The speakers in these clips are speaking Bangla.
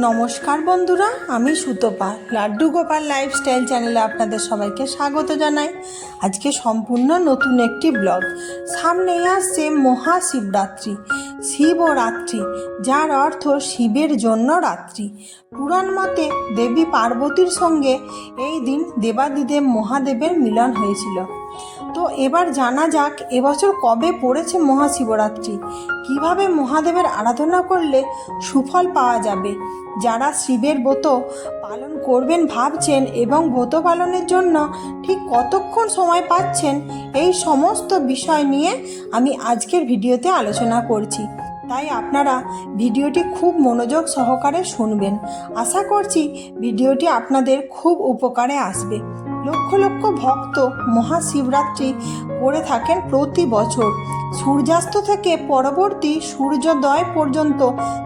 নমস্কার বন্ধুরা, আমি সুতপা লাড্ডু গোপাল লাইফস্টাইল চ্যানেলে আপনাদের সবাইকে স্বাগত জানাই। আজকে সম্পূর্ণ নতুন একটি ব্লগ। সামনেই আসছে মহাশিবরাত্রি, শিব ও রাত্রি, যার অর্থ শিবের জন্য রাত্রি। পুরাণ মতে দেবী পার্বতীর সঙ্গে এই দিন দেবাদিদেব মহাদেবের মিলন হয়েছিল। তো এবার জানা যাক এবছর কবে পড়েছে মহাশিবরাত্রি, কিভাবে মহাদেবের আরাধনা করলে সুফল পাওয়া যাবে। যারা শিবের ব্রত পালন করবেন ভাবছেন এবং ব্রত পালনের জন্য ঠিক কতক্ষণ সময় পাচ্ছেন, এই সমস্ত বিষয় নিয়ে আমি আজকের ভিডিওতে আলোচনা করছি। তাই আপনারা ভিডিওটি খুব মনোযোগ সহকারে শুনবেন। আশা করছি ভিডিওটি আপনাদের খুব উপকারে আসবে। লক্ষ লক্ষ ভক্ত মহাশিবরাত্রি করে থাকেন প্রতি বছর। সূর্যাস্ত থেকে পরবর্তী সূর্যোদয় পর্যন্ত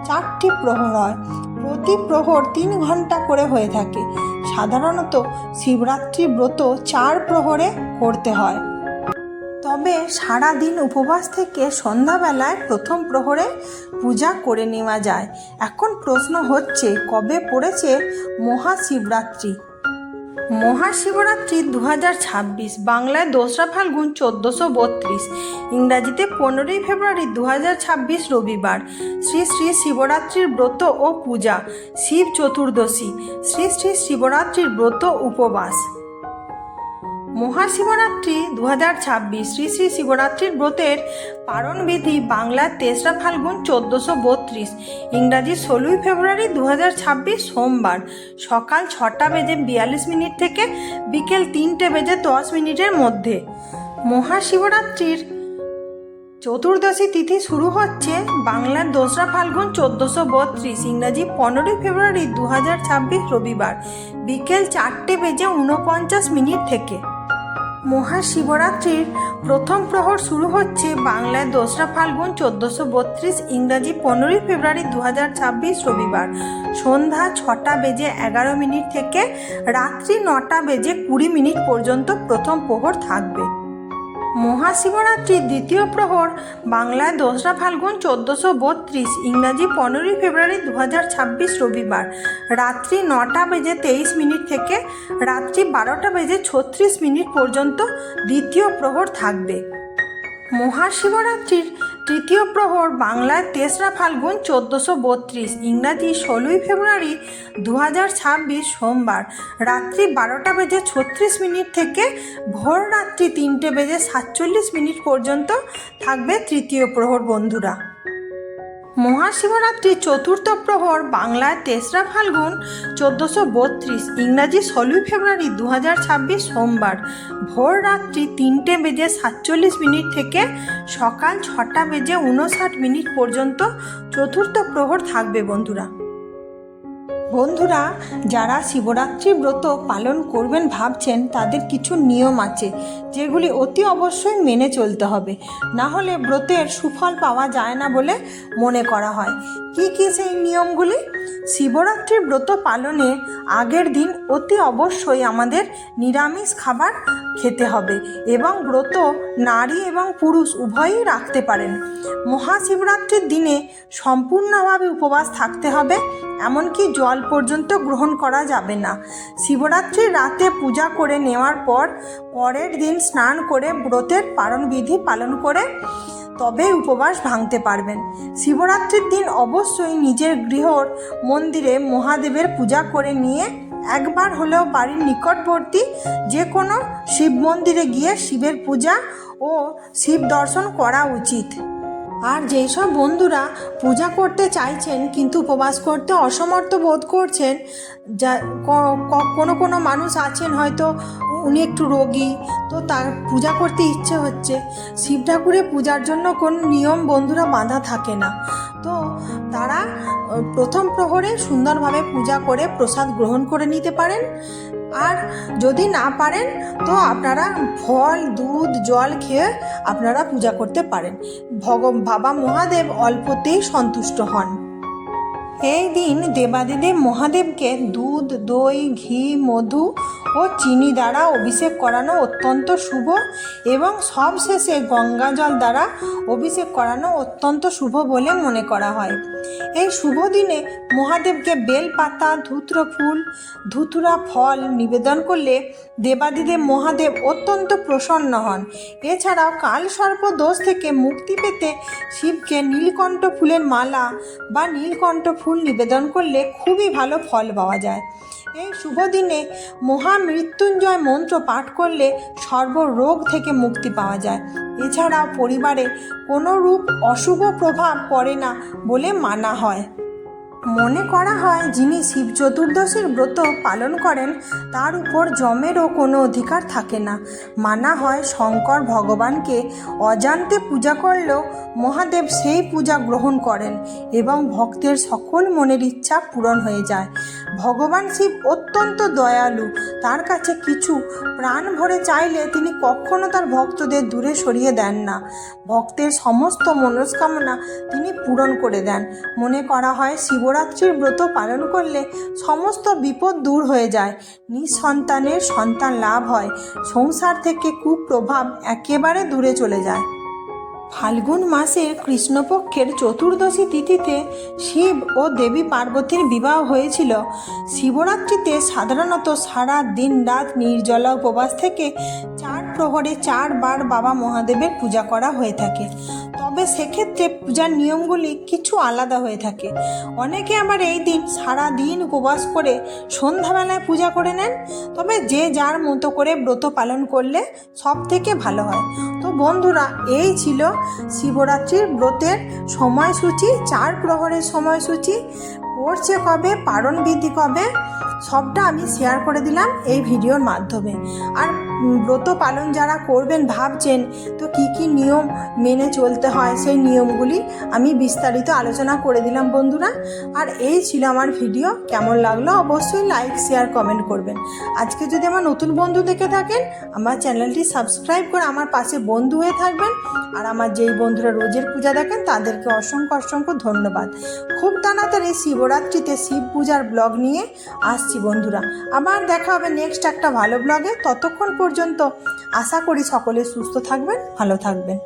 4টি প্রহর হয়। প্রতি প্রহর 3 ঘন্টা করে হয়ে থাকে। সাধারণত শিবরাত্রি ব্রত 4 প্রহরে করতে হয়। তবে সারা দিন উপবাস থেকে সন্ধ্যাবেলায় প্রথম প্রহরে পূজা করে নেওয়া যায়। এখন প্রশ্ন হচ্ছে, কবে পড়েছে মহাশিবরাত্রি? মহাশিবরাত্রি 2026, বাংলায় 2রা ফাল্গুন 1432, ইংরাজিতে 15ই ফেব্রুয়ারি 2026 রবিবার। শ্রী শ্রী শিবরাত্রির ব্রত ও পূজা। শিব চতুর্দশী, শ্রী শ্রী শিবরাত্রির ব্রত উপবাস। মহাশিবরাত্রি 2026 শ্রী শ্রী শিবরাত্রির ব্রতের পালন বিধি বাংলার 3রা ফাল্গুন 1432, ইংরাজি 16ই ফেব্রুয়ারি 2026 সোমবার, সকাল 6:42 থেকে বিকেল 3:10 মধ্যে। মহাশিবরাত্রির চতুর্দশী তিথি শুরু হচ্ছে বাংলার 2রা ফাল্গুন 1432, ইংরাজি 15ই ফেব্রুয়ারি 2026 রবিবার, বিকেল 4:49 থেকে। মহাশিবরাত্রির প্রথম প্রহর শুরু হচ্ছে বাংলায় 2রা ফাল্গুন 1432, ইংরাজি 15ই ফেব্রুয়ারি 2026 রবিবার, সন্ধ্যা 6:11 থেকে রাত্রি 9:20 পর্যন্ত প্রথম প্রহর থাকবে। মহাশিবরাত্রির দ্বিতীয় প্রহর বাংলায় 2রা ফাল্গুন 1432, ইংরাজি 15ই ফেব্রুয়ারি 2026 রবিবার, রাত্রি 9:23 থেকে রাত্রি 12:36 পর্যন্ত দ্বিতীয় প্রহর থাকবে। মহাশিবরাত্রির তৃতীয় প্রহর বাংলায় 3রা ফাল্গুন 1432, ইংরাজি 16ই ফেব্রুয়ারি 2026 সোমবার, রাত্রি 12:36 থেকে ভোর রাত্রি 3:47 পর্যন্ত থাকবে তৃতীয় প্রহর বন্ধুরা। মহাশিবরাত্রির চতুর্থ প্রহর বাংলায় 3রা ফাল্গুন 1432, ইংরাজি 16ই ফেব্রুয়ারি 2026 সোমবার, ভোর রাত্রি 3:47 থেকে সকাল 6:59 পর্যন্ত চতুর্থ প্রহর থাকবে বন্ধুরা। যারা শিবরাত্রি ব্রত পালন করবেন ভাবছেন, তাদের কিছু নিয়ম আছে যেগুলি অতি অবশ্যই মেনে চলতে হবে, না হলে ব্রতের সুফল পাওয়া যায় না বলে মনে করা হয়। কি কি সেই নিয়মগুলি? শিবরাত্রির ব্রত পালনের আগের দিন অতি অবশ্যই আমাদের নিরামিষ খাবার খেতে হবে এবং ব্রত নারী এবং পুরুষ উভয়ই রাখতে পারেন। মহাশিবরাত্রির দিনে সম্পূর্ণভাবে উপবাস থাকতে হবে, এমনকি জল পর্যন্ত গ্রহণ করা যাবে না। শিবরাত্রির রাতে পূজা করে নেওয়ার পরের দিন স্নান করে ব্রতের পালনবিধি পালন করে তবে উপবাস ভাঙতে পারবেন। শিবরাত্রির দিন অবশ্যই নিজের গৃহর মন্দিরে মহাদেবের পূজা করে নিয়ে একবার হলেও বাড়ির নিকটবর্তী যে কোনো শিব মন্দিরে গিয়ে শিবের পূজা ও শিব দর্শন করা উচিত। আর যেসব বন্ধুরা পূজা করতে চাইছেন কিন্তু উপবাস করতে অসমর্থ বোধ করছেন, যা কোনো মানুষ আছেন হয়তো উনি একটু রোগী, তো তার পূজা করতে ইচ্ছে হচ্ছে, শিব ঠাকুরের পূজার জন্য কোনো নিয়ম বন্ধুরা বাঁধা থাকে না, তো তারা প্রথম প্রহরে সুন্দরভাবে পূজা করে প্রসাদ গ্রহণ করে নিতে পারেন। আর যদি না পারেন তো আপনারা ফল, দুধ, জল খেয়ে আপনারা পূজা করতে পারেন। বাবা মহাদেব অল্পতেই সন্তুষ্ট হন। এই দিন দেবাদিদেব মহাদেবকে দুধ, দই, ঘি, মধু ও চিনি দ্বারা অভিষেক করানো অত্যন্ত শুভ এবং সবশেষে গঙ্গা জল দ্বারা অভিষেক করানো অত্যন্ত শুভ বলে মনে করা হয়। এই শুভ দিনে মহাদেবকে বেলপাতা, ধূত্র ফুল, ধুতুরা ফল নিবেদন করলে দেবাদিদেব মহাদেব অত্যন্ত প্রসন্ন হন। এছাড়াও কালসর্প দোষ থেকে মুক্তি পেতে শিবকে নীলকণ্ঠ ফুলের মালা বা নীলকণ্ঠ ফুল নিবেদন করলে খুবই ভালো ফল পাওয়া যায়। এই শুভ দিনে মহামৃত্যুঞ্জয় মন্ত্র পাঠ করলে সর্বরোগ থেকে মুক্তি পাওয়া যায়। এছাড়াও পরিবারে কোনো রূপ অশুভ প্রভাব পড়ে না বলে মানা হয়। মনে করা হয় যিনি শিব চতুর্দশীর ব্রত পালন করেন তার উপর যমেরও কোনো অধিকার থাকে না। মানা হয় শঙ্কর ভগবানকে অজান্তে পূজা করলেও মহাদেব সেই পূজা গ্রহণ করেন এবং ভক্তের সকল মনের ইচ্ছা পূরণ হয়ে যায়। ভগবান শিব অত্যন্ত দয়ালু, তার কাছে কিছু প্রাণ ভরে চাইলে তিনি কখনো তার ভক্তদের দূরে সরিয়ে দেন না। ভক্তের সমস্ত মনস্কামনা তিনি পূরণ করে দেন। মনে করা হয় শিবরাত্রির ব্রত পালন করলে সমস্ত বিপদ দূর হয়ে যায়, নিঃসন্তানের সন্তান লাভ হয়, সংসার থেকে কুপ্রভাব একেবারে দূরে চলে যায়। ফাল্গুন মাসের কৃষ্ণপক্ষের চতুর্দশী তিথিতে শিব ও দেবী পার্বতীর বিবাহ হয়েছিল। শিবরাত্রিতে সাধারণত সারা দিন রাত নির্জলা উপবাস থেকে 4 প্রহরে 4 বার বাবা মহাদেবের পূজা করা হয়ে থাকে। তবে সেক্ষেত্রে পূজার নিয়মগুলি কিছু আলাদা হয়ে থাকে। অনেকে আবার এই দিন সারা দিন উপবাস করে সন্ধ্যাবেলায় পূজা করে নেন। তবে যে যার মতো করে ব্রত পালন করলে সব থেকে ভালো হয়। তো বন্ধুরা, এই ছিল শিবরাত্রির ব্রতের সময়সূচি, 4 প্রহরের সময়সূচি, পড়ছে কবে, পারণ বিধি কবে, সবটা আমি শেয়ার করে দিলাম এই ভিডিওর মাধ্যমে। আর ব্রত পালন যারা করবেন ভাবছেন তো কি কি নিয়ম মেনে চলতে হয় সেই নিয়মগুলি আমি বিস্তারিত আলোচনা করে দিলাম বন্ধুরা। আর এই ছিল আমার ভিডিও। কেমন লাগলো অবশ্যই লাইক, শেয়ার, কমেন্ট করবেন। আজকে যদি আমার নতুন বন্ধু দেখে থাকেন আমার চ্যানেলটি সাবস্ক্রাইব করে আমার পাশে বন্ধু হয়ে থাকবেন। আর আমার যেই বন্ধুরা রোজের পূজা দেখেন তাদেরকে অসংখ্য অসংখ্য ধন্যবাদ। খুব তাড়াতাড়ি শিবরাত্রিতে শিব পূজার ব্লগ নিয়ে আসছি বন্ধুরা। আবার দেখা হবে নেক্সট একটা ভালো ব্লগে। ততক্ষণ পর্যন্ত আশা করি সকলে সুস্থ থাকবেন, ভালো থাকবেন।